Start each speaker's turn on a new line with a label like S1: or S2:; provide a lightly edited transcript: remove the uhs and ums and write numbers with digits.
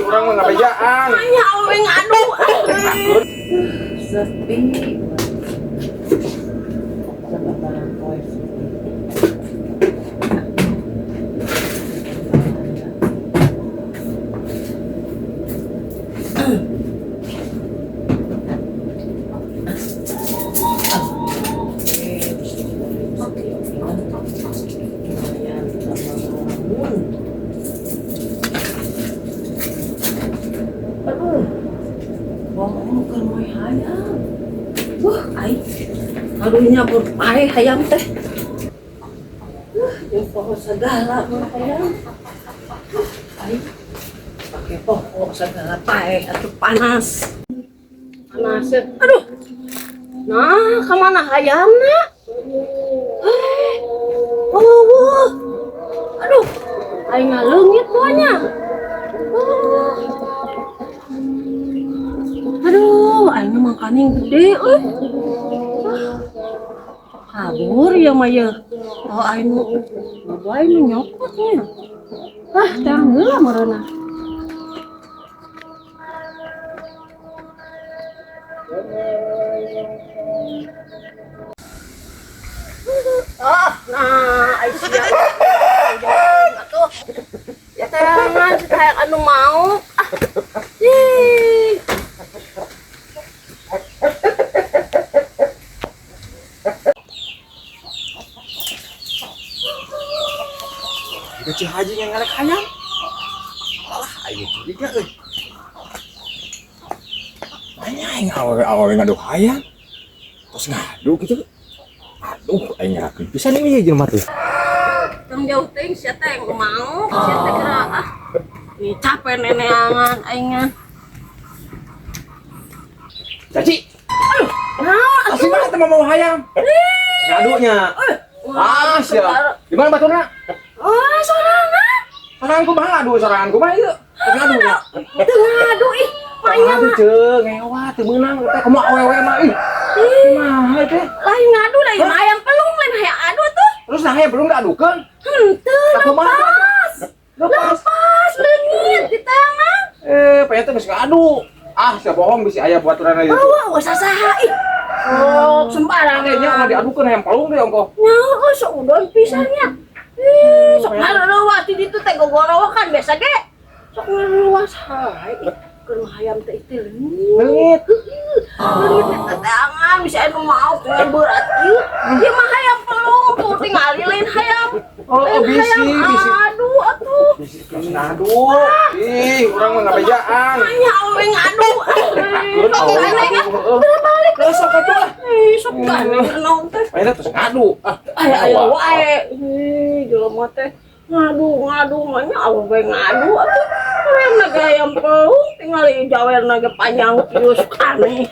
S1: Orang mah ngabejaan.
S2: Hanya awe ngadu.
S3: Sepi.
S2: Harunya berpae hayam teh. Yang pohon segala hayam. Ai. Pakai pohon segala pae atuh panas. Panas. Aduh. Nah, kemana hayamna? Oh. Aduh. Ai ngaleungit pokoknya. Aduh, aing makanin gede euy. Kabur ya Maya. Oh aing bae nu nyokotnya. Terang heula meureuna. Nah, ai sia. Atuh. Ya terangan kayak anu mau. Ih.
S1: Kecil haji yang ngarek hayam. Alah, ayo juga euy. Aing awe ngadu hayam. Terus ngadu gitu. Aduh, aing ngarakeun pisan ieu jelema teh.
S2: Tong jauh teh sia teh mau, sia teh kira Nih capek neneangan aingan.
S1: Caci,
S2: Nah,
S1: asli banget teman mau hayam. Ngadunya. Sia. Di mana baturna?
S2: Oh, sorangan.
S1: Soranganku mah ngadu, soranganku mah ieu. Ngadunya.
S2: Teu ngadu ih, manya
S1: Aduh, ceung, ngewa teu meunang teh kumaha awewe mah ih. Kumaha teh?
S2: lain ngadu lain ayam pelung lain hayang adu tuh.
S1: Terus nah ya belum ngadukeun.
S2: Henteu
S1: Kumaha?
S2: lepas leungit di tangan.
S1: Pengen teh geus ngadu. Ah, sia bohong bisi aya baturan ieu.
S2: Wah, usah saha ih. Oh, sembarang
S1: Kayaknya nggak diadukeun hayam palung deh ongko.
S2: nyaho sok udon pisannya. Ih, sok ngareureuwa ti ditu teh gogorowokan biasa ge. Sok ngareureuwa saha ih. Keur hayam teh teh leungit. Leungit teh tangan bisa anu mau teh berat ieu. Ieu mah hayam pelung tuh tingali lain hayam.
S1: Oh,
S2: Lain
S1: bisi.
S2: aduh atuh.
S1: Bisi terus ngadu. Ih, urang mah ngabejaan.
S2: Hanya awe ngadu.
S1: Takut awe ngadu.
S2: Balik
S1: Terus sok atuh lah.
S2: ih sok gandeng naon teh.
S1: Mainnya terus ngadu.
S2: Ayo wae. Ih, jelema teh ngadu manya awe ngadu atuh. Lain naga hayam pelung tingali jawer naga panjang kieu aneh.